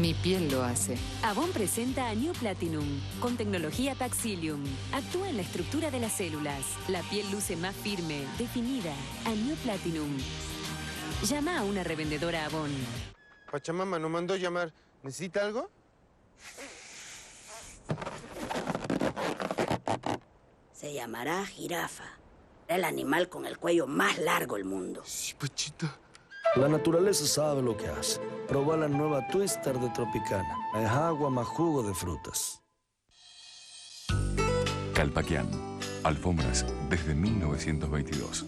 Mi piel lo hace. Avon presenta a New Platinum, con tecnología Taxilium. Actúa en la estructura de las células. La piel luce más firme, definida. A New Platinum. Llama a una revendedora Avon. Pachamama nos mandó llamar. ¿Necesita algo? Se llamará jirafa. El animal con el cuello más largo del mundo. Sí, Pachita. La naturaleza sabe lo que hace. Proba la nueva Twister de Tropicana. Es agua más jugo de frutas. Calpaquián. Alfombras desde 1922.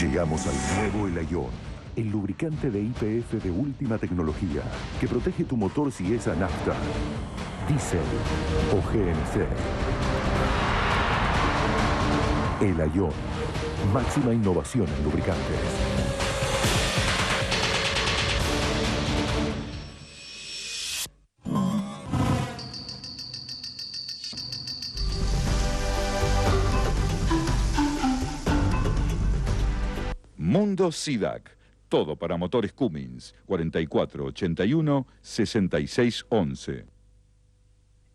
Llegamos al nuevo El Ayón, el lubricante de YPF de última tecnología que protege tu motor si es a nafta, diésel o GNC. El Ayón, máxima innovación en lubricantes. Mundo SIDAC. Todo para motores Cummins. 4481-6611.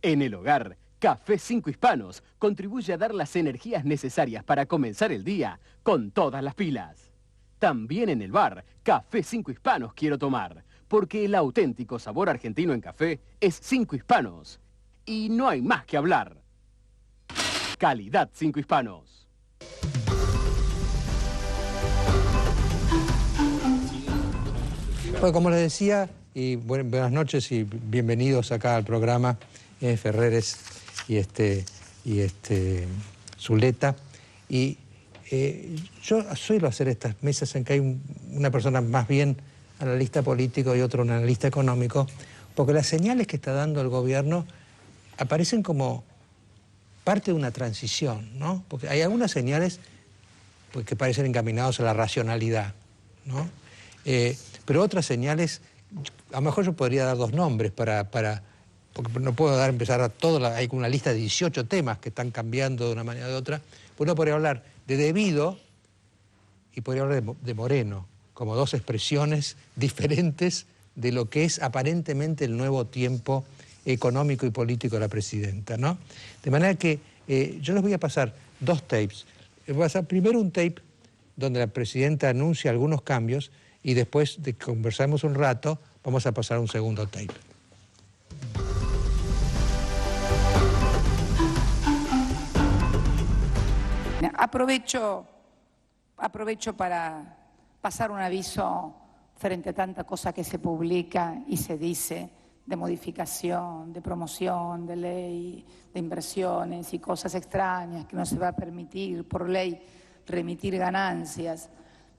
En el hogar, Café 5 Hispanos contribuye a dar las energías necesarias para comenzar el día con todas las pilas. También en el bar, Café 5 Hispanos quiero tomar, porque el auténtico sabor argentino en café es 5 Hispanos. Y no hay más que hablar. Calidad 5 Hispanos. Bueno, como les decía, y buenas noches y bienvenidos acá al programa Ferreres y Zuleta. Y yo suelo hacer estas mesas en que hay una persona más bien analista político y otro un analista económico, porque las señales que está dando el gobierno aparecen como parte de una transición, ¿no? Porque hay algunas señales pues, que parecen encaminadas a la racionalidad, ¿no? Pero otras señales, a lo mejor yo podría dar dos nombres porque no puedo empezar a hay una lista de 18 temas que están cambiando de una manera o de otra. Pues uno podría hablar de debido y podría hablar de Moreno, como dos expresiones diferentes de lo que es aparentemente el nuevo tiempo económico y político de la presidenta, ¿no? De manera que yo les voy a pasar dos tapes. Les voy a pasar primero un tape donde la presidenta anuncia algunos cambios y después de que conversamos un rato, vamos a pasar un segundo tape. Aprovecho para pasar un aviso frente a tanta cosa que se publica y se dice de modificación, de promoción, de ley, de inversiones y cosas extrañas que no se va a permitir por ley remitir ganancias.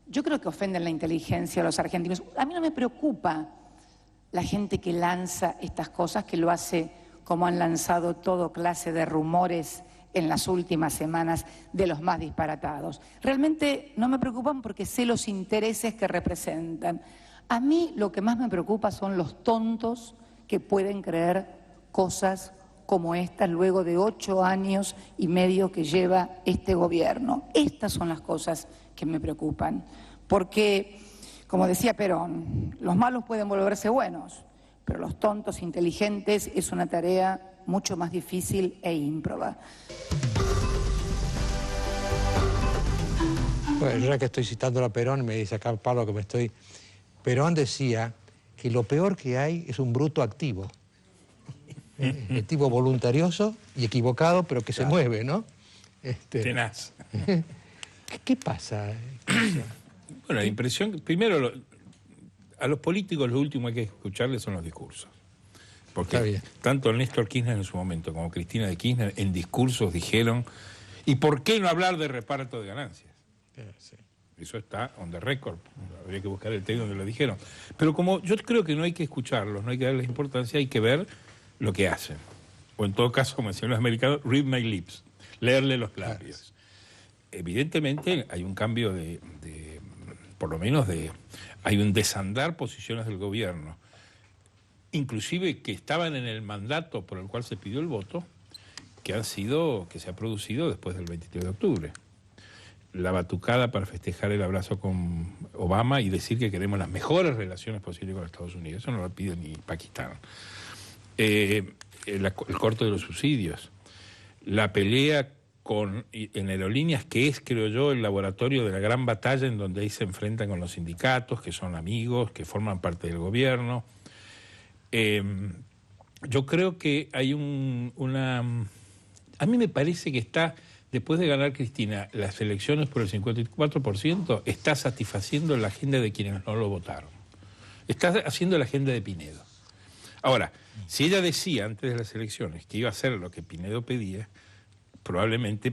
Yo creo que ofenden la inteligencia a los argentinos. A mí no me preocupa la gente que lanza estas cosas, que lo hace como han lanzado toda clase de rumores en las últimas semanas de los más disparatados. Realmente no me preocupan porque sé los intereses que representan. A mí lo que más me preocupa son los tontos que pueden creer cosas como estas luego de 8 años y medio que lleva este gobierno. Estas son las cosas que me preocupan, porque, como decía Perón, los malos pueden volverse buenos, pero los tontos inteligentes es una tarea mucho más difícil e ímproba. Bueno, ya que estoy citando a Perón, me dice acá Pablo que Perón decía que lo peor que hay es un bruto activo. El tipo voluntarioso y equivocado, pero que se mueve, ¿no? Tenaz. ¿Qué pasa? Bueno, la impresión, primero, a los políticos lo último que hay que escucharles son los discursos. Porque tanto Néstor Kirchner en su momento como Cristina de Kirchner en discursos dijeron, ¿y por qué no hablar de reparto de ganancias? Sí. Eso está on the record, habría que buscar el texto donde lo dijeron. Pero como yo creo que no hay que escucharlos, no hay que darles importancia, hay que ver lo que hacen. O en todo caso, como decían los americanos, read my lips, leerle los labios. Evidentemente hay un cambio por lo menos hay un desandar posiciones del gobierno, inclusive que estaban en el mandato por el cual se pidió el voto, que se ha producido después del 23 de octubre. la batucada para festejar el abrazo con Obama y decir que queremos las mejores relaciones posibles con Estados Unidos. Eso no lo pide ni Pakistán. El corte de los subsidios. La pelea en aerolíneas, que es, creo yo, el laboratorio de la gran batalla en donde ahí se enfrentan con los sindicatos, que son amigos, que forman parte del gobierno. Yo creo que hay a mí me parece que está, después de ganar Cristina las elecciones por el 54%, está satisfaciendo la agenda de quienes no lo votaron. Está haciendo la agenda de Pinedo. Ahora, si ella decía antes de las elecciones que iba a hacer lo que Pinedo pedía, probablemente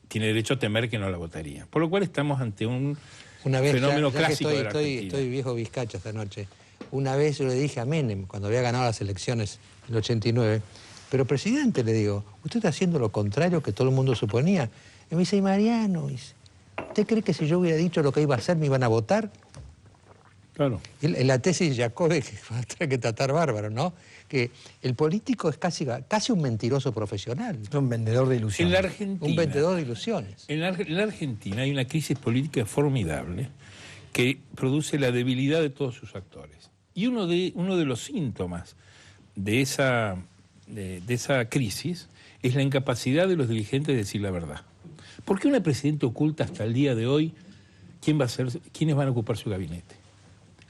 tiene derecho a temer que no la votaría. Por lo cual estamos ante un fenómeno clásico de la Argentina. Estoy viejo bizcacho esta noche. Una vez yo le dije a Menem, cuando había ganado las elecciones en el 89, pero presidente, le digo, usted está haciendo lo contrario que todo el mundo suponía. Y me dice, y Mariano, ¿usted cree que si yo hubiera dicho lo que iba a hacer me iban a votar? Claro. En la tesis de Jacobe, que va a tener que tratar bárbaro, ¿no? Que el político es casi un mentiroso profesional. Un vendedor de ilusiones. En la Argentina, un vendedor de ilusiones. En la Argentina hay una crisis política formidable que produce la debilidad de todos sus actores. Y uno de los síntomas de esa crisis es la incapacidad de los dirigentes de decir la verdad. ¿Por qué una presidenta oculta hasta el día de hoy quiénes van a ocupar su gabinete?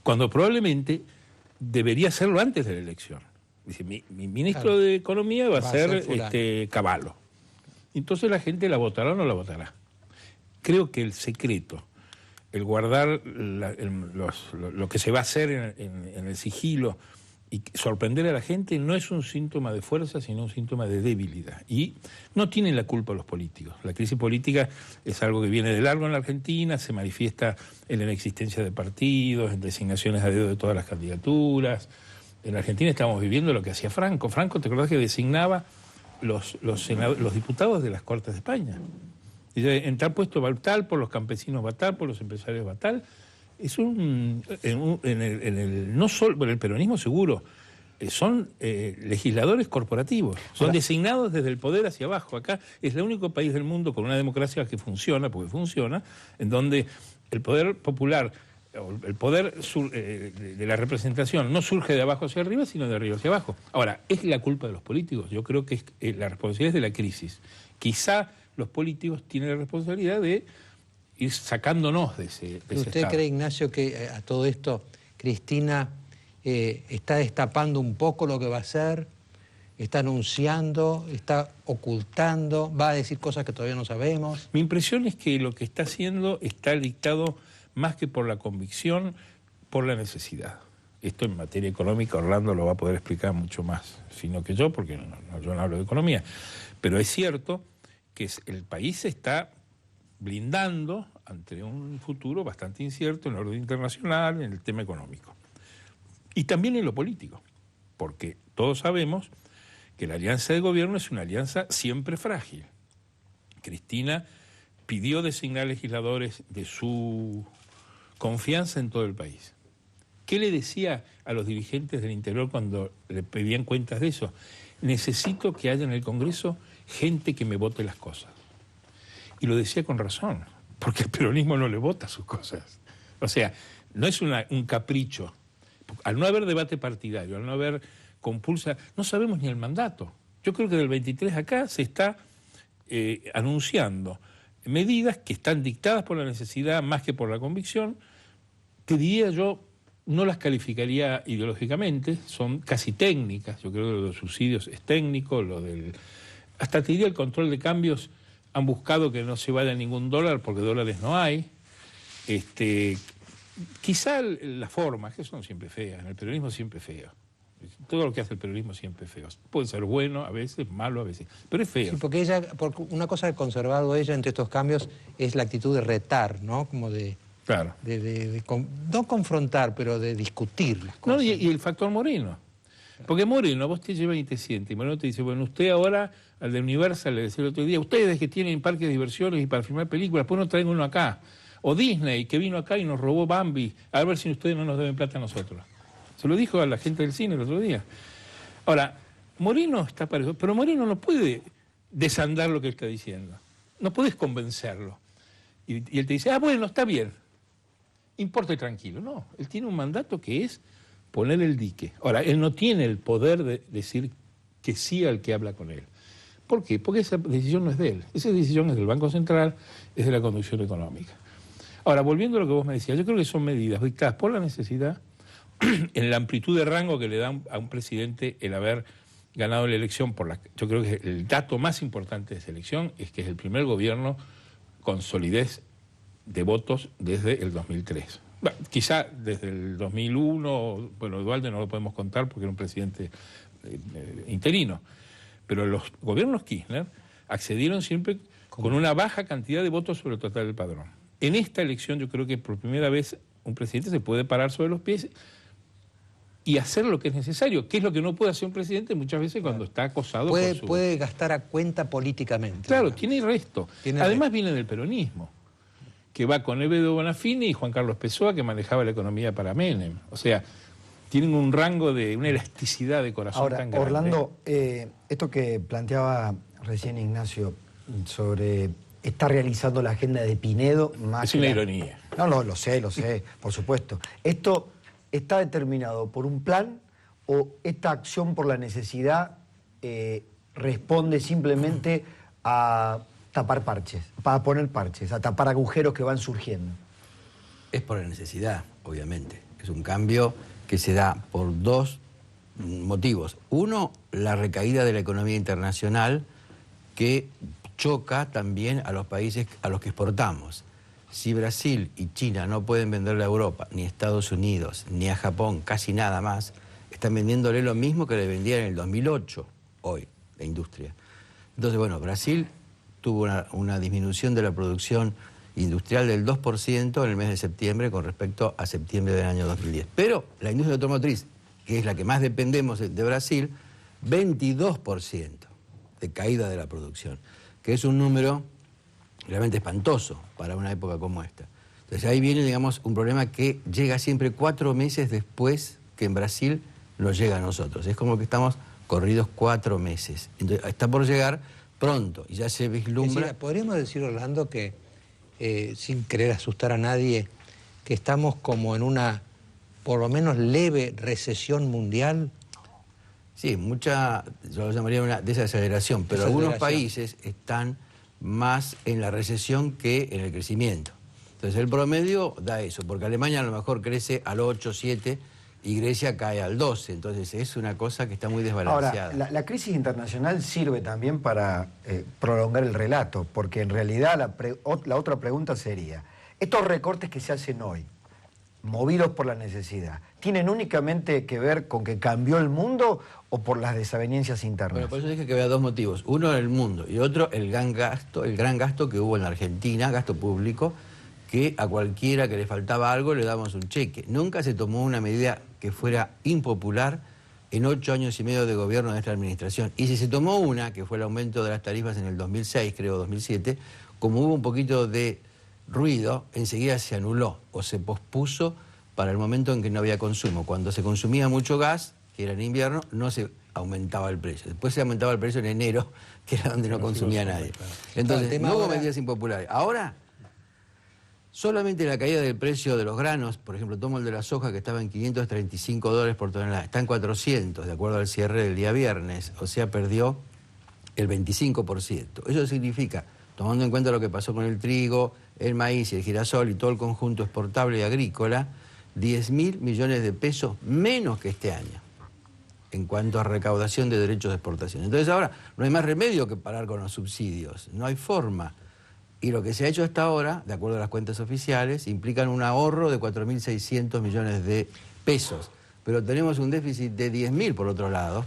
Cuando probablemente debería hacerlo antes de la elección. Dice, mi ministro de Economía va a ser Cavallo. Entonces la gente la votará o no la votará. Creo que el secreto, el guardar lo que se va a hacer en el sigilo y sorprender a la gente no es un síntoma de fuerza, sino un síntoma de debilidad. Y no tienen la culpa los políticos. La crisis política es algo que viene de largo en la Argentina, se manifiesta en la inexistencia de partidos, en designaciones a dedo de todas las candidaturas. En Argentina estamos viviendo lo que hacía Franco. Franco, ¿te acordás que designaba los diputados de las Cortes de España? Y en tal puesto va tal, por los campesinos va tal, por los empresarios va tal. Es no solo por el peronismo seguro, son legisladores corporativos, son designados desde el poder hacia abajo. Acá es el único país del mundo con una democracia que funciona, porque funciona, en donde el poder popular, el poder de la representación no surge de abajo hacia arriba, sino de arriba hacia abajo. Ahora, ¿es la culpa de los políticos? Yo creo que la responsabilidad es de la crisis. Quizá los políticos tienen la responsabilidad de ir sacándonos de ese ¿Usted estado. cree, Ignacio, que a todo esto Cristina está destapando un poco lo que va a hacer? ¿Está anunciando? ¿Está ocultando? ¿Va a decir cosas que todavía no sabemos? Mi impresión es que lo que está haciendo está dictado más que por la convicción, por la necesidad. Esto en materia económica Orlando lo va a poder explicar mucho más fino que yo, porque yo no hablo de economía. Pero es cierto que el país se está blindando ante un futuro bastante incierto en el orden internacional, en el tema económico. Y también en lo político, porque todos sabemos que la alianza de gobierno es una alianza siempre frágil. Cristina pidió designar legisladores de su confianza en todo el país. ¿Qué le decía a los dirigentes del interior cuando le pedían cuentas de eso? Necesito que haya en el Congreso gente que me vote las cosas. Y lo decía con razón, porque el peronismo no le vota sus cosas. O sea, no es un capricho. Al no haber debate partidario, al no haber compulsa, no sabemos ni el mandato. Yo creo que del 23 acá se está anunciando medidas que están dictadas por la necesidad más que por la convicción, que diría yo, no las calificaría ideológicamente, son casi técnicas. Yo creo que lo de los subsidios es técnico, hasta te diría el control de cambios. Han buscado que no se vaya ningún dólar porque dólares no hay. Quizá las formas, que son siempre feas, en el peronismo siempre feo. Todo lo que hace el peronismo siempre es feo. Puede ser bueno a veces, malo a veces, pero es feo. Sí, porque una cosa que ha conservado ella entre estos cambios es la actitud de retar, ¿no? Como de... Claro. No confrontar, pero de discutir las cosas. No, y el factor Moreno. Porque Moreno, vos te llevas y te sientes, y Moreno te dice, bueno, usted ahora, al de Universal, le decía el otro día, ustedes que tienen parques de diversiones y para filmar películas, pues no traen uno acá. O Disney, que vino acá y nos robó Bambi, a ver si ustedes no nos deben plata a nosotros. Se lo dijo a la gente del cine el otro día. Ahora, Moreno está parejo, pero Moreno no puede desandar lo que está diciendo. No puedes convencerlo. Y él te dice, bueno, está bien, importa y tranquilo. No, él tiene un mandato que es poner el dique. Ahora, él no tiene el poder de decir que sí al que habla con él. ¿Por qué? Porque esa decisión no es de él. Esa decisión es del Banco Central, es de la conducción económica. Ahora, volviendo a lo que vos me decías, yo creo que son medidas dictadas por la necesidad, en la amplitud de rango que le dan a un presidente el haber ganado la elección. Yo creo que el dato más importante de esa elección es que es el primer gobierno con solidez de votos desde el 2003. Bueno, quizá desde el 2001, bueno, Duhalde no lo podemos contar porque era un presidente interino, pero los gobiernos Kirchner accedieron siempre con una baja cantidad de votos sobre el total del padrón. En esta elección yo creo que por primera vez un presidente se puede parar sobre los pies y hacer lo que es necesario, que es lo que no puede hacer un presidente muchas veces cuando está acosado por su... Puede gastar a cuenta políticamente. Claro, ¿verdad? tiene resto. Además viene del peronismo, que va con Evedo Bonafini y Juan Carlos Pessoa, que manejaba la economía para Menem. O sea, tienen un rango de una elasticidad de corazón tan grande. Orlando, esto que planteaba recién Ignacio sobre está realizando la agenda de Pinedo... Es una ironía. No, lo sé, por supuesto. ¿Esto está determinado por un plan o esta acción por la necesidad responde simplemente a tapar parches, para poner parches, a tapar agujeros que van surgiendo? Es por la necesidad, obviamente. Es un cambio que se da por dos motivos. Uno, la recaída de la economía internacional que choca también a los países a los que exportamos. Si Brasil y China no pueden venderle a Europa, ni a Estados Unidos, ni a Japón, casi nada más, están vendiéndole lo mismo que le vendían en el 2008, hoy, la industria. Entonces, bueno, Brasil tuvo una disminución de la producción industrial del 2% en el mes de septiembre con respecto a septiembre del año 2010. Pero la industria automotriz, que es la que más dependemos de Brasil, 22% de caída de la producción, que es un número realmente espantoso para una época como esta. Entonces ahí viene, digamos, un problema que llega siempre 4 meses después que en Brasil nos llega a nosotros. Es como que estamos corridos 4 meses. Entonces está por llegar pronto y ya se vislumbra... Es decir, podríamos decir, Orlando, que sin querer asustar a nadie, que estamos como en una, por lo menos, leve recesión mundial. Sí, yo lo llamaría una desaceleración, pero algunos países están más en la recesión que en el crecimiento. Entonces el promedio da eso, porque Alemania a lo mejor crece al 8, 7 y Grecia cae al 12, entonces es una cosa que está muy desbalanceada. Ahora, la crisis internacional sirve también para prolongar el relato, porque en realidad la otra pregunta sería, estos recortes que se hacen hoy, movidos por la necesidad, ¿tienen únicamente que ver con que cambió el mundo o por las desavenencias internas? Bueno, por eso dije que había dos motivos. Uno, el mundo, y otro, el gran gasto que hubo en la Argentina, gasto público, que a cualquiera que le faltaba algo le damos un cheque. Nunca se tomó una medida que fuera impopular en 8 años y medio de gobierno de esta administración. Y si se tomó una, que fue el aumento de las tarifas en el 2006, creo, 2007, como hubo un poquito de ruido, enseguida se anuló o se pospuso para el momento en que no había consumo. Cuando se consumía mucho gas, que era en invierno, no se aumentaba el precio. Después se aumentaba el precio en enero, que era donde no consumía nadie. Entonces, no hubo medidas impopulares. Ahora, solamente la caída del precio de los granos, por ejemplo, tomo el de la soja que estaba en $535 por tonelada, está en 400, de acuerdo al cierre del día viernes, o sea, perdió el 25%. Eso significa, tomando en cuenta lo que pasó con el trigo, el maíz y el girasol y todo el conjunto exportable y agrícola, 10.000 millones de pesos menos que este año en cuanto a recaudación de derechos de exportación. Entonces ahora no hay más remedio que parar con los subsidios, no hay forma. Y lo que se ha hecho hasta ahora, de acuerdo a las cuentas oficiales, implican un ahorro de 4.600 millones de pesos. Pero tenemos un déficit de 10.000 por otro lado,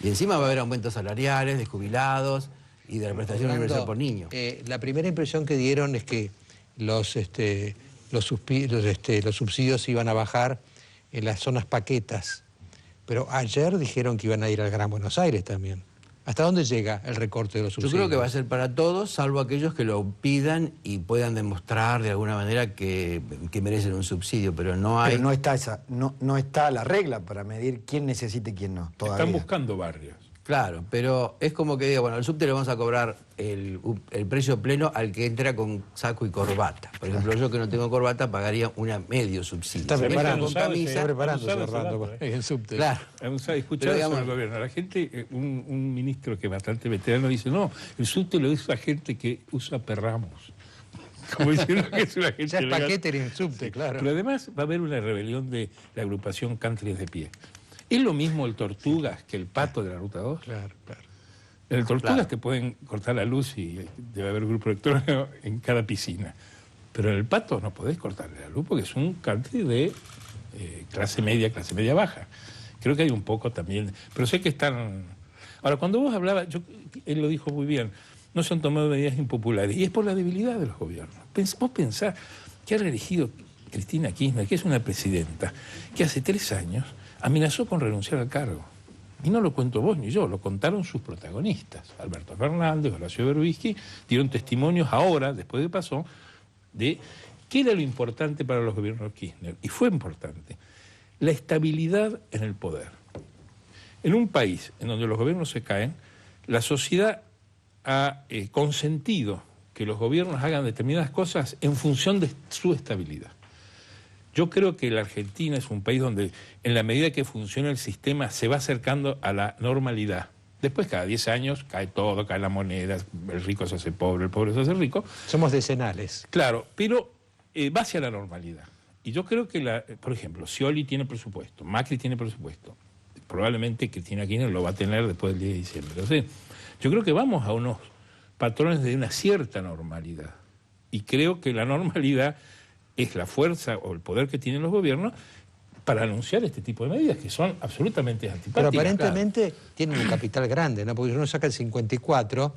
y encima va a haber aumentos salariales de jubilados y de la prestación universal por niño. La primera impresión que dieron es que los subsidios iban a bajar en las zonas paquetas, pero ayer dijeron que iban a ir al Gran Buenos Aires también. ¿Hasta dónde llega el recorte de los subsidios? Yo creo que va a ser para todos, salvo aquellos que lo pidan y puedan demostrar de alguna manera que merecen un subsidio, pero no hay... Pero no está la regla para medir quién necesita y quién no, todavía. Están buscando barrios. Claro, pero es como que diga, bueno, al subte le vamos a cobrar el precio pleno al que entra con saco y corbata. Por ejemplo, yo que no tengo corbata pagaría una medio subsidio. Está preparando, con camisa, está preparándose Orlando, en el subte. Claro. Escuchado sobre el gobierno. La gente, un ministro que es bastante veterano dice, no, el subte lo usa gente que usa perramos. Como diciendo que es una gente ya es legal. paquete en el subte, claro. Pero además va a haber una rebelión de la agrupación Country de Pie. ¿Es lo mismo el Tortugas que el Pato de la Ruta 2? Claro, claro. En el Tortugas Claro. te pueden cortar la luz y debe haber grupo electrónico en cada piscina. Pero en el Pato no podés cortarle la luz porque es un country de clase media baja. Creo que hay un poco también. Pero sé que están... Ahora, cuando vos hablabas, él lo dijo muy bien, no se han tomado medidas impopulares. Y es por la debilidad de los gobiernos. Vos pensás que ha reelegido Cristina Kirchner, que es una presidenta, que hace 3 años amenazó con renunciar al cargo. Y no lo cuento vos ni yo, lo contaron sus protagonistas. Alberto Fernández, Horacio Berbisky, dieron testimonios ahora, después de pasó, de qué era lo importante para los gobiernos Kirchner. Y fue importante. La estabilidad en el poder. En un país en donde los gobiernos se caen, la sociedad ha consentido que los gobiernos hagan determinadas cosas en función de su estabilidad. Yo creo que la Argentina es un país donde, en la medida que funciona el sistema, se va acercando a la normalidad. Después, cada 10 años, cae todo, cae la moneda, el rico se hace pobre, el pobre se hace rico. Somos decenales. Claro, pero va hacia la normalidad. Y yo creo que, por ejemplo, Scioli tiene presupuesto, Macri tiene presupuesto. Probablemente Cristina Kirchner lo va a tener después del 10 de diciembre. Entonces, yo creo que vamos a unos patrones de una cierta normalidad. Y creo que la normalidad es la fuerza o el poder que tienen los gobiernos para anunciar este tipo de medidas que son absolutamente antipáticas. Pero aparentemente tienen un capital grande, ¿no? Porque si uno saca el 54,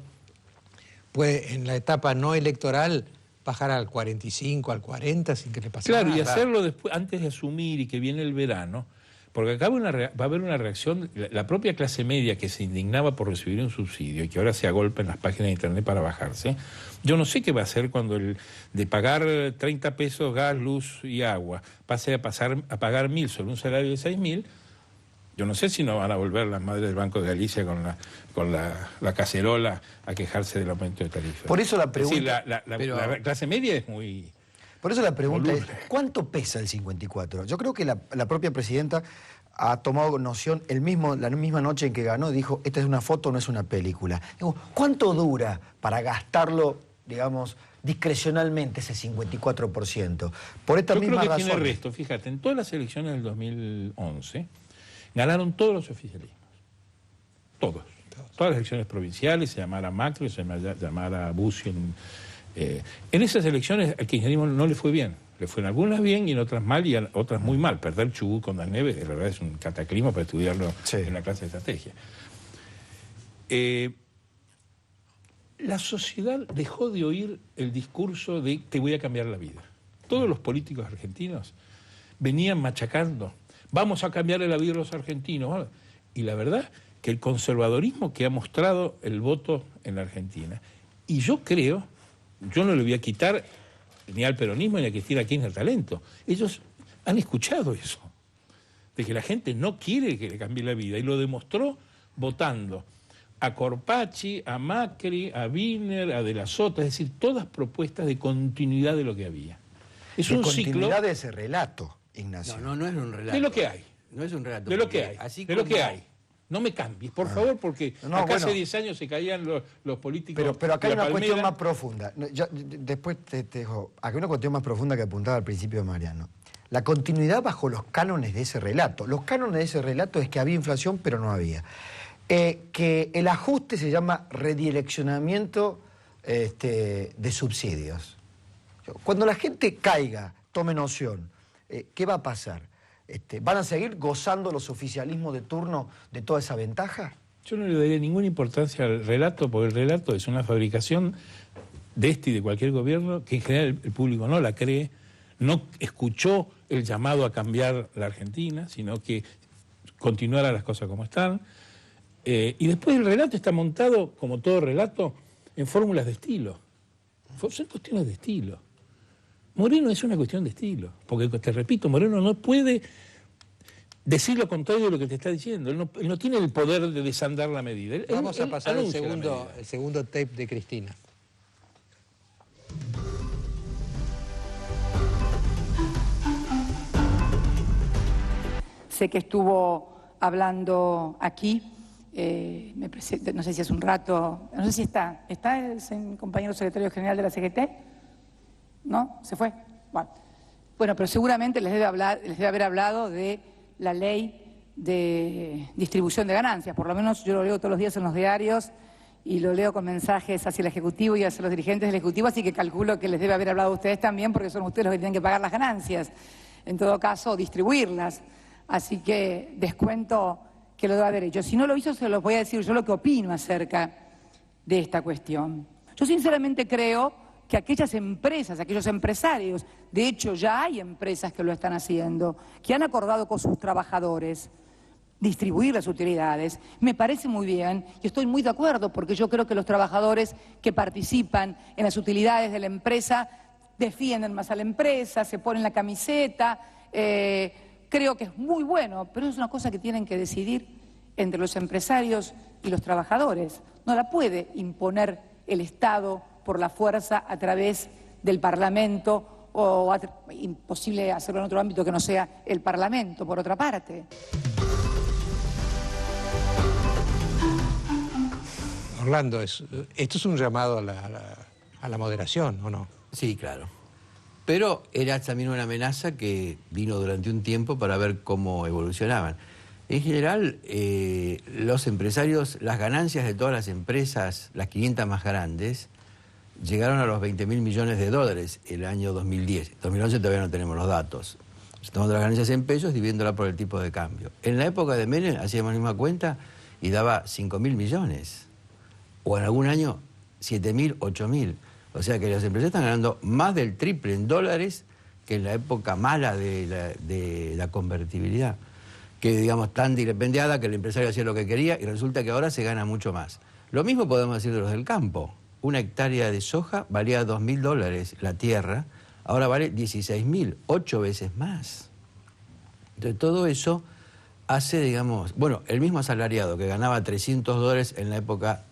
puede en la etapa no electoral bajar al 45, al 40 sin que le pase nada. Claro, y hacerlo después, antes de asumir y que viene el verano, porque acá va a haber una reacción, la propia clase media que se indignaba por recibir un subsidio y que ahora se agolpa en las páginas de internet para bajarse, yo no sé qué va a hacer cuando de pagar 30 pesos gas, luz y agua pase a pagar 1.000 sobre un salario de 6.000. Yo no sé si no van a volver las madres del Banco de Galicia con la cacerola a quejarse del aumento de tarifas. Por eso la pregunta... Es decir, la clase media es muy... Por eso la pregunta es, ¿cuánto pesa el 54? Yo creo que la propia presidenta ha tomado noción la misma noche en que ganó, dijo, esta es una foto, no es una película. Digo, ¿cuánto dura para gastarlo, digamos, discrecionalmente ese 54%? Por esta misma razón. Yo creo que tiene resto. Fíjate, en todas las elecciones del 2011 ganaron todos los oficialismos. Todos. Todas las elecciones provinciales, se llamara Macri, se llamara Bussi. En esas elecciones al kirchnerismo no le fue bien. Le fue en algunas bien y en otras mal y en otras muy mal. Perder Chubut con Dalneve, de verdad es un cataclismo para estudiarlo en la clase de estrategia. La sociedad dejó de oír el discurso de te voy a cambiar la vida. Todos los políticos argentinos venían machacando, vamos a cambiarle la vida a los argentinos. Y la verdad que el conservadorismo que ha mostrado el voto en la Argentina, y yo creo, yo no le voy a quitar ni al peronismo ni a Cristina Kirchner talento. Ellos han escuchado eso, de que la gente no quiere que le cambie la vida, y lo demostró votando a Corpacci, a Macri, a Wiener, a De la Sota, es decir, todas propuestas de continuidad de lo que había. Es un ciclo... continuidad de ese relato, Ignacio. No es un relato. De lo que hay. No es un relato. De lo que hay. Así de lo que hay. No me cambies, por favor, porque acá hace 10 años se caían los políticos. Pero acá hay una cuestión Palmera. más profunda. Después te dejo. Acá hay una cuestión más profunda que apuntaba al principio de Mariano. La continuidad bajo los cánones de ese relato. Los cánones de ese relato es que había inflación, pero no había. Que el ajuste se llama redireccionamiento de subsidios. Cuando la gente caiga, tome noción, ¿qué va a pasar? ¿Van a seguir gozando los oficialismos de turno de toda esa ventaja? Yo no le daría ninguna importancia al relato, porque el relato es una fabricación de y de cualquier gobierno que en general el público no la cree, no escuchó el llamado a cambiar la Argentina, sino que continuara las cosas como están. Y después el relato está montado, como todo relato, en fórmulas de estilo. Son cuestiones de estilo. Moreno es una cuestión de estilo, porque te repito, Moreno no puede decir lo contrario de lo que te está diciendo. Él no tiene el poder de desandar la medida. Vamos a pasar el anuncia la medida. segundo tape de Cristina. Sé que estuvo hablando aquí, no sé si hace un rato, no sé si está el compañero secretario general de la CGT, ¿no? ¿Se fue? Bueno, pero seguramente les debe haber hablado de la ley de distribución de ganancias, por lo menos yo lo leo todos los días en los diarios y lo leo con mensajes hacia el Ejecutivo y hacia los dirigentes del Ejecutivo, así que calculo que les debe haber hablado a ustedes también, porque son ustedes los que tienen que pagar las ganancias, en todo caso distribuirlas. Así que descuento que lo debe haber hecho. Si no lo hizo, se los voy a decir yo lo que opino acerca de esta cuestión. Yo sinceramente creo que aquellas empresas, aquellos empresarios, de hecho ya hay empresas que lo están haciendo, que han acordado con sus trabajadores distribuir las utilidades, me parece muy bien y estoy muy de acuerdo porque yo creo que los trabajadores que participan en las utilidades de la empresa defienden más a la empresa, se ponen la camiseta, creo que es muy bueno, pero es una cosa que tienen que decidir entre los empresarios y los trabajadores. No la puede imponer el Estado por la fuerza a través del Parlamento o imposible hacerlo en otro ámbito que no sea el Parlamento, por otra parte. Orlando, esto es un llamado a la moderación, ¿o no? Sí, claro. Pero era también una amenaza que vino durante un tiempo para ver cómo evolucionaban. En general, los empresarios, las ganancias de todas las empresas, las 500 más grandes, llegaron a los 20.000 millones de dólares el año 2010. 2011 todavía no tenemos los datos. Estamos de las ganancias en pesos dividiéndola por el tipo de cambio. En la época de Menem hacíamos la misma cuenta y daba 5.000 millones. O en algún año 7.000, 8.000. O sea que los empresarios están ganando más del triple en dólares que en la época mala de la convertibilidad. Que digamos tan dilependiada que el empresario hacía lo que quería y resulta que ahora se gana mucho más. Lo mismo podemos decir de los del campo. Una hectárea de soja valía $2.000 la tierra, ahora vale 16.000, 8 veces más. Entonces todo eso hace, digamos, bueno, el mismo asalariado que ganaba $300 en la época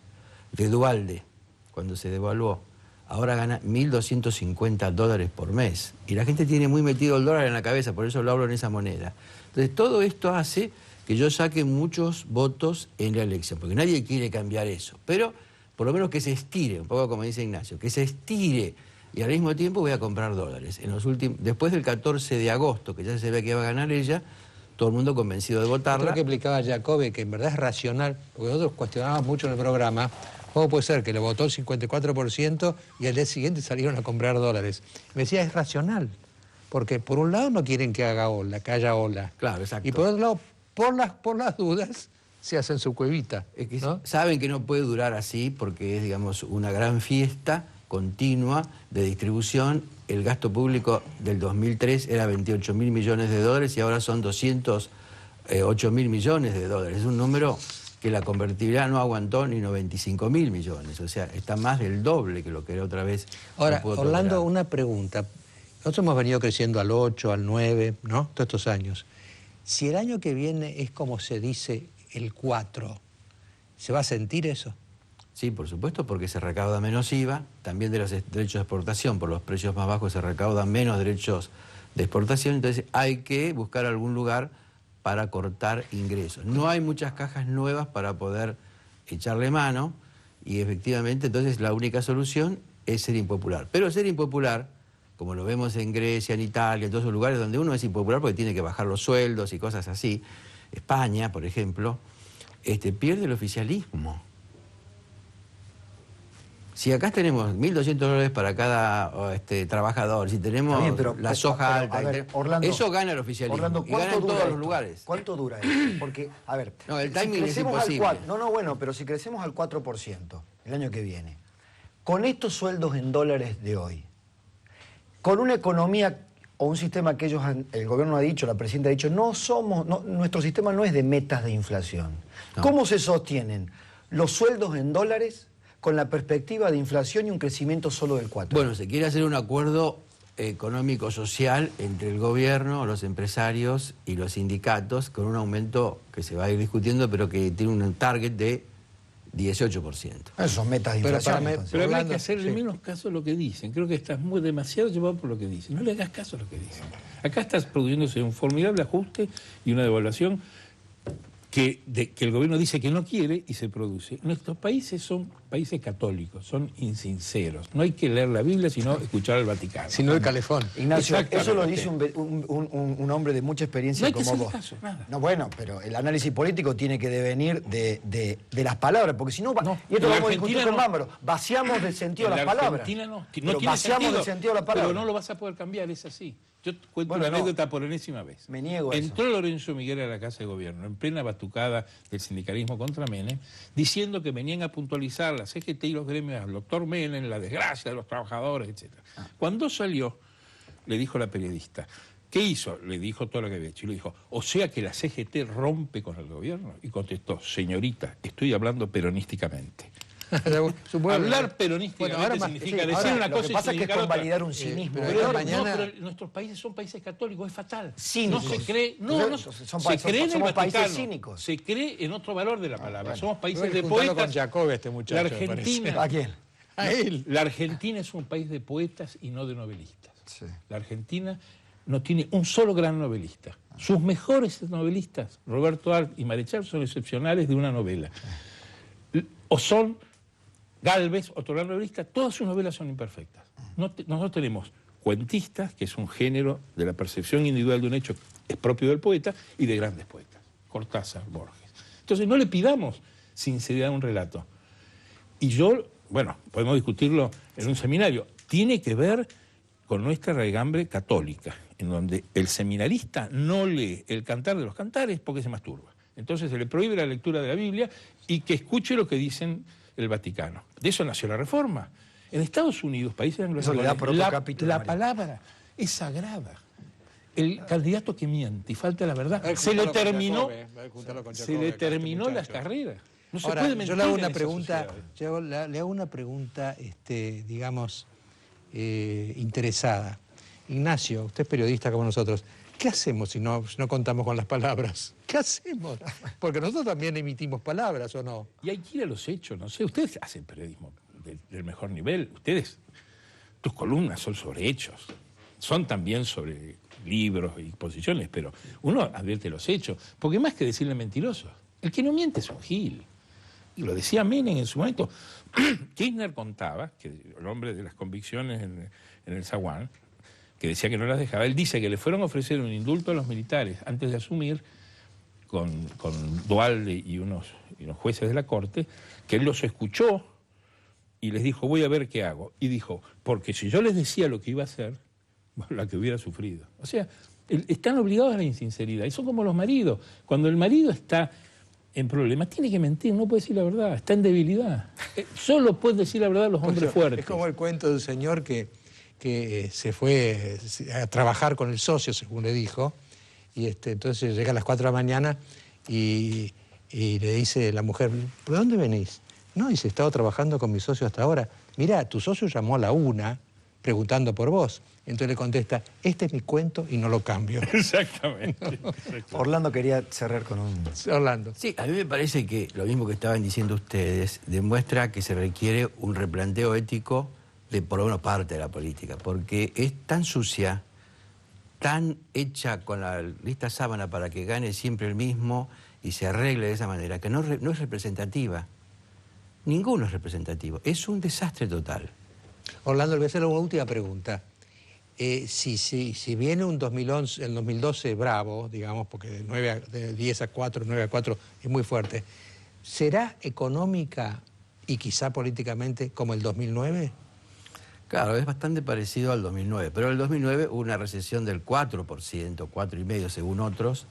de Duhalde, cuando se devaluó, ahora gana $1.250 por mes. Y la gente tiene muy metido el dólar en la cabeza, por eso lo hablo en esa moneda. Entonces todo esto hace que yo saque muchos votos en la elección, porque nadie quiere cambiar eso. Pero por lo menos que se estire, un poco como dice Ignacio, que se estire. Y al mismo tiempo voy a comprar dólares. Después del 14 de agosto, que ya se ve que va a ganar ella, todo el mundo convencido de votarla. Creo que explicaba Jacobe que en verdad es racional, porque nosotros cuestionábamos mucho en el programa, ¿cómo puede ser que le votó el 54% y al día siguiente salieron a comprar dólares? Me decía, es racional, porque por un lado no quieren que haya ola. Claro, exacto. Y por otro lado, por las dudas, se hacen su cuevita. Es que ¿no? Saben que no puede durar así porque es, digamos, una gran fiesta continua de distribución. El gasto público del 2003 era 28.000 millones de dólares y ahora son 208.000 millones de dólares. Es un número que la convertibilidad no aguantó ni 95.000 millones. O sea, está más del doble que lo que era otra vez. Ahora, no Orlando, una pregunta. Nosotros hemos venido creciendo al 8, al 9, ¿no? Todos estos años. Si el año que viene es como se dice el 4, ¿se va a sentir eso? Sí, por supuesto, porque se recauda menos IVA, también de los derechos de exportación, por los precios más bajos se recaudan menos derechos de exportación, entonces hay que buscar algún lugar para cortar ingresos. No hay muchas cajas nuevas para poder echarle mano y efectivamente entonces la única solución es ser impopular. Pero ser impopular, como lo vemos en Grecia, en Italia, en todos esos lugares donde uno es impopular porque tiene que bajar los sueldos y cosas así, España, por ejemplo, pierde el oficialismo. Si acá tenemos $1.200 para cada trabajador, si tenemos la soja alta, ver, Orlando, eso gana el oficialismo. Orlando, y gana en todos los lugares. ¿Cuánto dura eso? Porque, a ver, no, el timing es imposible. Pero si crecemos al 4% el año que viene, con estos sueldos en dólares de hoy, con una economía o un sistema que el gobierno ha dicho, la presidenta ha dicho, nuestro sistema no es de metas de inflación. No. ¿Cómo se sostienen los sueldos en dólares con la perspectiva de inflación y un crecimiento solo del 4%? Bueno, se quiere hacer un acuerdo económico-social entre el gobierno, los empresarios y los sindicatos, con un aumento que se va a ir discutiendo, pero que tiene un target de 18%. Esos son metas de inflación. Pero hay que hacerle menos caso a lo que dicen. Creo que estás demasiado llevado por lo que dicen. No le hagas caso a lo que dicen. Acá estás produciéndose un formidable ajuste y una devaluación que el gobierno dice que no quiere y se produce. Nuestros países son países católicos, son insinceros. No hay que leer la Biblia, sino escuchar al Vaticano. Sino el calefón. Ignacio, eso lo dice un hombre de mucha experiencia no como vos. Caso, nada. No, bueno, pero el análisis político tiene que devenir de las palabras, porque si no, y esto lo vamos a discutir con Mámbaro, vaciamos del sentido de las palabras. Argentina no Pero tiene vaciamos sentido, del sentido de las palabras. Pero no lo vas a poder cambiar, es así. Yo cuento una anécdota por enésima vez. Me niego a eso. Entró Lorenzo Miguel a la Casa de Gobierno, en plena batucada del sindicalismo contra Menem, diciendo que venían a puntualizar la CGT y los gremios al doctor Menem, la desgracia de los trabajadores, etc. Cuando salió, le dijo la periodista, ¿qué hizo? Le dijo todo lo que había hecho. Y le dijo, o sea que la CGT rompe con el gobierno. Y contestó, señorita, estoy hablando peronísticamente. Hablar peronísticamente significa decir una cosa y significar otra. Lo que pasa es que es convalidar un cinismo. Pero nuestros países son países católicos, es fatal. Cínicos. No se cree, se cree en el Vaticano, países cínicos. Se cree en otro valor de la palabra. Somos países de poetas. Con Jacob, este muchacho, la Argentina, ¿a quién? A él. La Argentina es un país de poetas y no de novelistas. Sí. La Argentina no tiene un solo gran novelista. Sus mejores novelistas, Roberto Arlt y Marechal, son excepcionales de una novela. O son Gálvez, otro gran novelista, todas sus novelas son imperfectas. Nosotros tenemos cuentistas, que es un género de la percepción individual de un hecho, es propio del poeta, y de grandes poetas, Cortázar, Borges. Entonces no le pidamos sinceridad a un relato. Y bueno, podemos discutirlo en un seminario, tiene que ver con nuestra raigambre católica, en donde el seminarista no lee el Cantar de los Cantares porque se masturba. Entonces se le prohíbe la lectura de la Biblia y que escuche lo que dicen el Vaticano. De eso nació la Reforma. En Estados Unidos, países anglosajones, la palabra es sagrada. El candidato que miente y falta la verdad, se le terminó la carrera. No se puede mentir. Yo le hago una pregunta, le hago una pregunta, digamos, interesada. Ignacio, usted es periodista como nosotros. ¿Qué hacemos si no contamos con las palabras? ¿Qué hacemos? Porque nosotros también emitimos palabras, ¿o no? Y hay que ir a los hechos, no sé. Ustedes hacen periodismo del mejor nivel. Tus columnas son sobre hechos. Son también sobre libros y posiciones, pero uno advierte los hechos. Porque más que decirle mentirosos, el que no miente es un gil. Y lo decía Menem en su momento. Kirchner contaba, que el hombre de las convicciones en el zaguán, que decía que no las dejaba, él dice que le fueron a ofrecer un indulto a los militares antes de asumir con Duhalde y unos jueces de la Corte, que él los escuchó y les dijo, voy a ver qué hago. Y dijo, porque si yo les decía lo que iba a hacer, la que hubiera sufrido. O sea, están obligados a la insinceridad. Y son como los maridos. Cuando el marido está en problemas, tiene que mentir, no puede decir la verdad, está en debilidad. Solo pueden decir la verdad los hombres fuertes. Es como el cuento de un señor que se fue a trabajar con el socio, según le dijo, y entonces llega a las 4 de la mañana y le dice la mujer, ¿por dónde venís? No, dice, he estado trabajando con mi socio hasta ahora. Mirá, tu socio llamó a la 1 preguntando por vos. Entonces le contesta, este es mi cuento y no lo cambio. Exactamente. Orlando quería cerrar con un... Orlando. Sí, a mí me parece que lo mismo que estaban diciendo ustedes demuestra que se requiere un replanteo ético de por lo menos parte de la política, porque es tan sucia, tan hecha con la lista sábana para que gane siempre el mismo y se arregle de esa manera, que no es representativa. Ninguno es representativo. Es un desastre total. Orlando, le voy a hacer una última pregunta. Si viene un 2011, el 2012 bravo, digamos, porque de 10 a 4, 9 a 4 es muy fuerte, ¿será económica y quizá políticamente como el 2009? Claro, es bastante parecido al 2009, pero en el 2009 hubo una recesión del 4%, 4,5% según otros,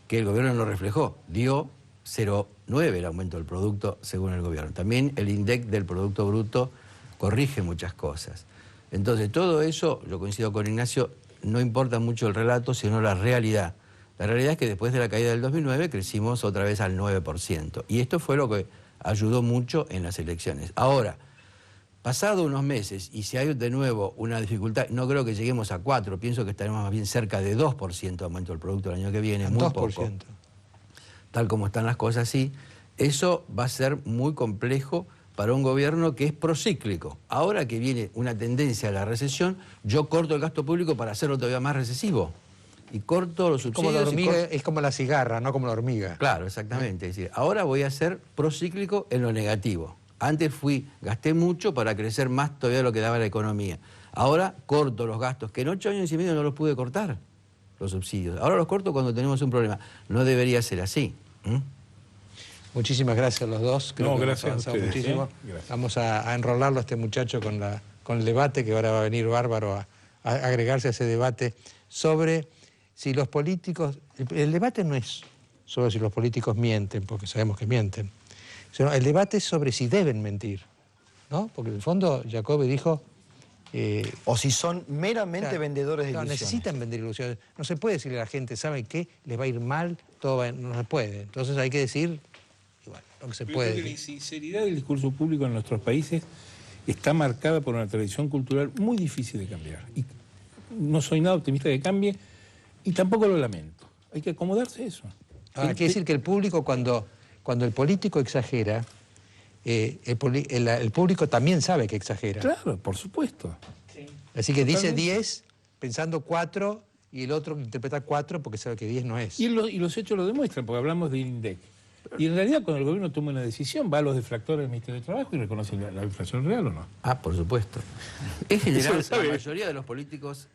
que el gobierno no reflejó. Dio 0,9% el aumento del producto según el gobierno. También el INDEC del Producto Bruto corrige muchas cosas. Entonces, todo eso, yo coincido con Ignacio, no importa mucho el relato, sino la realidad. La realidad es que después de la caída del 2009 crecimos otra vez al 9%. Y esto fue lo que ayudó mucho en las elecciones. Ahora, Pasado unos meses, y si hay de nuevo una dificultad, no creo que lleguemos a 4, pienso que estaremos más bien cerca de 2% de aumento del producto el año que viene, muy 2%. poco. Tal como están las cosas, sí. Eso va a ser muy complejo para un gobierno que es procíclico. Ahora que viene una tendencia a la recesión, yo corto el gasto público para hacerlo todavía más recesivo. Y corto los subsidios. Como la hormiga, es como la cigarra, no como la hormiga. Claro, exactamente. Es decir, ahora voy a ser procíclico en lo negativo. Antes gasté mucho para crecer más todavía de lo que daba la economía. Ahora corto los gastos, que en 8 años y medio no los pude cortar, los subsidios. Ahora los corto cuando tenemos un problema. No debería ser así. Muchísimas gracias a los dos. No, gracias a ustedes, muchísimo. Gracias. Vamos a enrolarlo a este muchacho con el debate, que ahora va a venir Bárbaro a agregarse a ese debate sobre si los políticos... El debate no es solo si los políticos mienten, porque sabemos que mienten, sino el debate es sobre si deben mentir, ¿no? Porque en el fondo Jacobi dijo... o si son meramente vendedores de ilusiones. Necesitan vender ilusiones. No se puede decirle a la gente, ¿saben qué? Les va a ir mal, no se puede. Entonces hay que decir, igual, lo que se puede. Creo que la sinceridad del discurso público en nuestros países está marcada por una tradición cultural muy difícil de cambiar. Y no soy nada optimista que cambie y tampoco lo lamento. Hay que acomodarse a eso. Ahora, quiere decir que el público, cuando el político exagera, el público también sabe que exagera. Claro, por supuesto. Sí. Así que dice 10 pensando 4 y el otro interpreta 4 porque sabe que 10 no es. Y los hechos lo demuestran, porque hablamos del INDEC. Y en realidad cuando el gobierno toma una decisión va a los defractores del Ministerio de Trabajo y reconoce la inflación real, ¿o no? Ah, por supuesto. En general, la mayoría de los políticos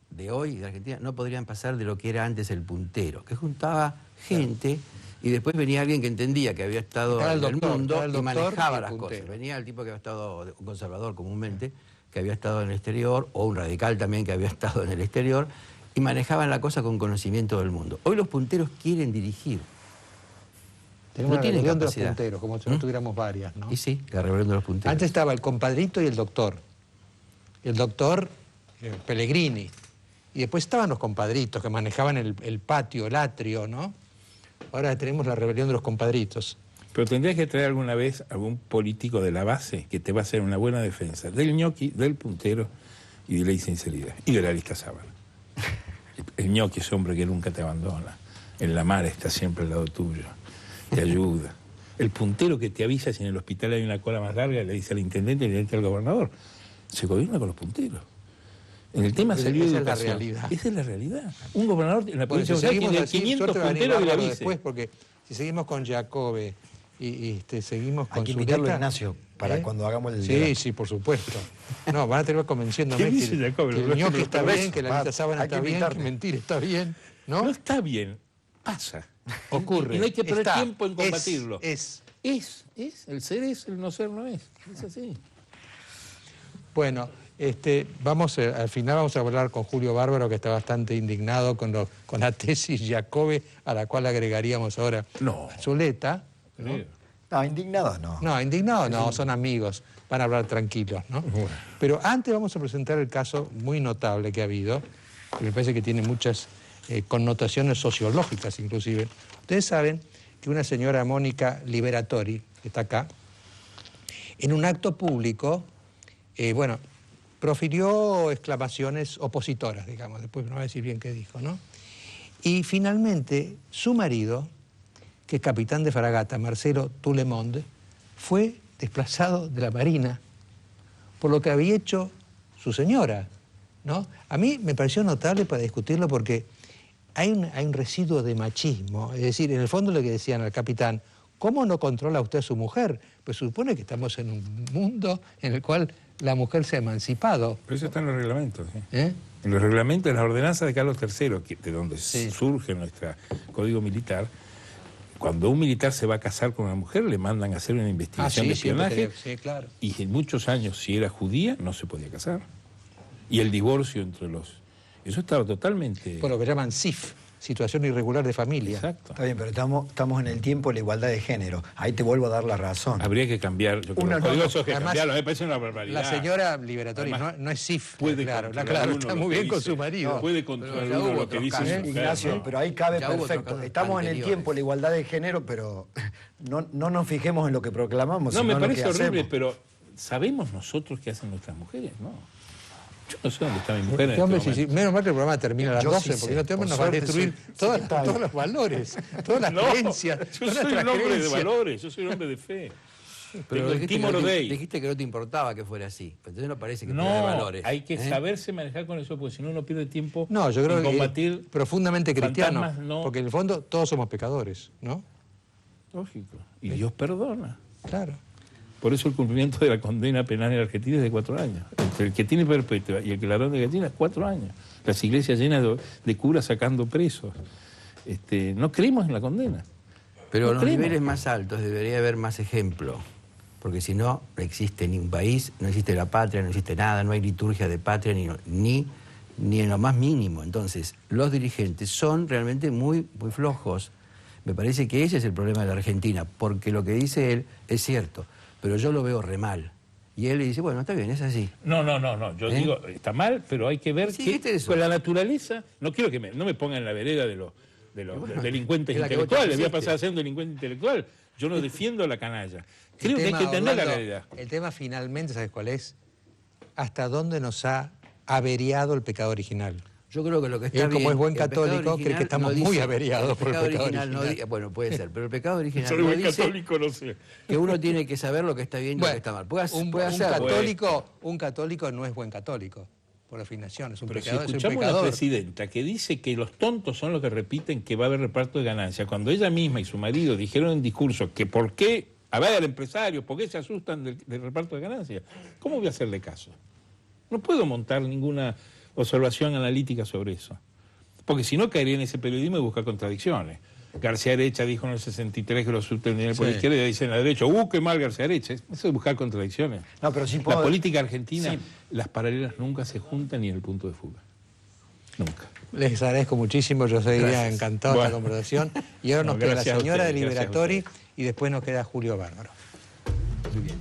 de hoy, de Argentina, no podrían pasar de lo que era antes el puntero, que juntaba gente... Y después venía alguien que entendía que había estado en el mundo y manejaba las cosas. Venía el tipo que había estado, un conservador comúnmente, que había estado en el exterior, o un radical también que había estado en el exterior, y manejaban la cosa con conocimiento del mundo. Hoy los punteros quieren dirigir. Tenemos no tienen rebelión de los capacidad. punteros, como si no tuviéramos varias, ¿no? Y sí, la rebelión de los punteros. Antes estaba el compadrito y el doctor. El doctor Pellegrini. Y después estaban los compadritos que manejaban el patio, el atrio, ¿no? Ahora tenemos la rebelión de los compadritos. Pero tendrías que traer alguna vez algún político de la base que te va a hacer una buena defensa del ñoqui, del puntero y de la insinceridad. Y de la lista sábana. El ñoqui es hombre que nunca te abandona. En la mar está siempre al lado tuyo. Te ayuda. El puntero que te avisa si en el hospital hay una cola más larga, le dice al intendente y le dice al gobernador. Se gobierna con los punteros. En el tema salió de educación. Esa es la realidad. Esa es la realidad. Un gobernador en la provincia de si Buenos Aires tiene 500 punteros que le avise. Después, porque si seguimos con Jacobe y seguimos con hay que invitarlo a Zuleta, Ignacio para cuando hagamos el Sí, debate. sí, por supuesto. No, van a terminar convenciéndome ¿Qué dice que Jacobe? el ñoqui está Por bien, eso, que la lista sábana hay que está bien, que invitarlo. mentir está bien, ¿no? No está bien, pasa. Ocurre. Y no hay que perder Está. tiempo en combatirlo. Es. El ser es, el no ser no es. Es así. Bueno, al final vamos a hablar con Julio Bárbaro, que está bastante indignado con la tesis Jacobe, a la cual agregaríamos ahora a Zuleta. ¿no? No, indignado no. No, indignado no, son amigos, van a hablar tranquilos, ¿no? Bueno. Pero antes vamos a presentar el caso muy notable que ha habido, que me parece que tiene muchas connotaciones sociológicas inclusive. Ustedes saben que una señora Mónica Liberatori, que está acá, en un acto público, profirió exclamaciones opositoras, digamos, después no va a decir bien qué dijo, ¿no? Y finalmente su marido, que es capitán de fragata, Marcelo Tulemonde, fue desplazado de la Marina por lo que había hecho su señora, ¿no? A mí me pareció notable para discutirlo porque hay un residuo de machismo, es decir, en el fondo lo que decían al capitán, ¿cómo no controla usted a su mujer? Pues supone que estamos en un mundo en el cual la mujer se ha emancipado. Pero eso está en los reglamentos. ¿Sí? ¿Eh? En los reglamentos, en las ordenanzas de Carlos III, de donde surge nuestro código militar, cuando un militar se va a casar con una mujer, le mandan a hacer una investigación de espionaje. Sí, claro. Y en muchos años, si era judía, no se podía casar. Y el divorcio entre los... Eso estaba totalmente... Por lo que llaman SIF, situación irregular de familia. Exacto. Está bien, pero estamos en el tiempo de la igualdad de género. Ahí te vuelvo a dar la razón. Habría que cambiar, yo creo, Una los códigos no, que además, cambiarlo, me parece una barbaridad. La señora Liberatori Además, no es SIF, puede claro, controlar uno está lo muy que bien con dice. su marido. No, puede controlar ya uno hubo lo que otros dice casos. su mujer. Ignacio, ¿no? pero ahí cabe Ya hubo perfecto. otros casos Estamos en el anteriores. tiempo de la igualdad de género, pero no nos fijemos en lo que proclamamos, No, sino me en lo parece que horrible, hacemos. pero ¿sabemos nosotros qué hacen nuestras mujeres? No. Yo no sé dónde está mi mujer en Este hombre, este momento. menos mal que el programa termina a las 12, sí porque sé. este hombre Por nos va a suerte destruir todos los valores, todas las creencias. Yo todas soy un nuestras hombre de creencias. valores, yo soy un hombre de fe. Pero Tengo el Timor Day. dijiste que no te importaba que fuera así. Entonces no parece que tenga No, valores. hay que saberse manejar con eso, porque si no uno pierde tiempo No, yo creo en que combatir profundamente cristiano, fantasmas, no. porque en el fondo todos somos pecadores, ¿no? Lógico. Y Dios perdona. Claro. Por eso el cumplimiento de la condena penal en Argentina es de 4 años. Entre el que tiene perpetua y el que ladrón de gallina es 4 años. Las iglesias llenas de curas sacando presos. No creemos en la condena. Pero no en los creemos. niveles más altos debería haber más ejemplo. Porque si no, no existe ni un país, no existe la patria, no existe nada, no hay liturgia de patria ni en lo más mínimo. Entonces, los dirigentes son realmente muy, muy flojos. Me parece que ese es el problema de la Argentina, porque lo que dice él es cierto, pero yo lo veo re mal. Y él le dice, bueno, está bien, es así. No. Yo digo, está mal, pero hay que ver Sí, que ¿viste eso? con la naturaleza, no quiero que no me pongan en la vereda de los delincuentes es la que vos intelectuales, voy a hiciste. pasar a ser un delincuente intelectual. Yo no defiendo a la canalla. Creo que hay que entender la Orlando, realidad. El tema finalmente, ¿sabes cuál es? ¿Hasta dónde nos ha averiado el pecado original? Yo creo que lo que está Él, como bien, es buen el pecado católico, cree original que estamos no dice- muy averiados por el pecado original. No original. bueno, puede ser, pero el pecado original Soy no buen dice católico, no sé. que uno tiene que saber lo que está bien y lo que Bueno, está mal. Puede un católico no es buen católico, por definición, es un Pero si pecador. Es un escuchamos a una pecador. presidenta que dice que los tontos son los que repiten que va a haber reparto de ganancias, cuando ella misma y su marido dijeron en discurso que por qué, a ver, empresarios, ¿por qué se asustan del reparto de ganancias? ¿Cómo voy a hacerle caso? No puedo montar ninguna observación analítica sobre eso. Porque si no, caería en ese periodismo y buscar contradicciones. García Arecha dijo en el 63 que los subtendrían por la izquierda y dicen a la derecha, qué mal García Arecha. Eso es buscar contradicciones. No, pero sí La puedo... política argentina, Sí. las paralelas nunca se juntan ni en el punto de fuga. Nunca. Les agradezco muchísimo, yo seguiría Gracias. encantado de esta Bueno. conversación. Y ahora No, nos queda la gracias a señora de ustedes, gracias a Liberatori ustedes. y después nos queda Julio Bárbaro. Muy bien.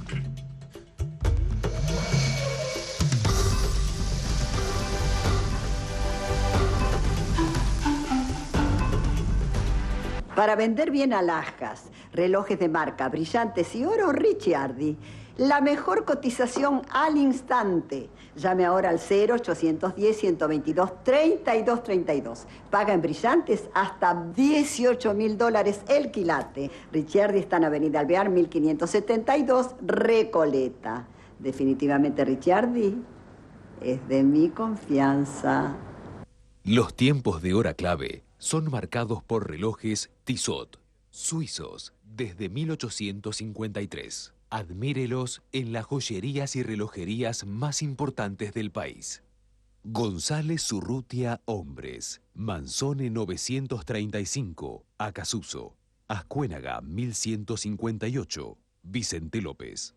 Para vender bien alhajas, relojes de marca, brillantes y oro, Ricciardi. La mejor cotización al instante. Llame ahora al 0810-122-3232. Paga en brillantes hasta $18.000 el quilate. Ricciardi está en Avenida Alvear, 1572, Recoleta. Definitivamente Ricciardi es de mi confianza. Los tiempos de hora clave son marcados por relojes Tissot, suizos, desde 1853. Admírelos en las joyerías y relojerías más importantes del país. González Urrutia Hombres, Manzone 935, Acasuso, Ascuénaga 1158, Vicente López.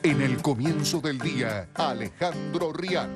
En el comienzo del día, Alejandro Rial.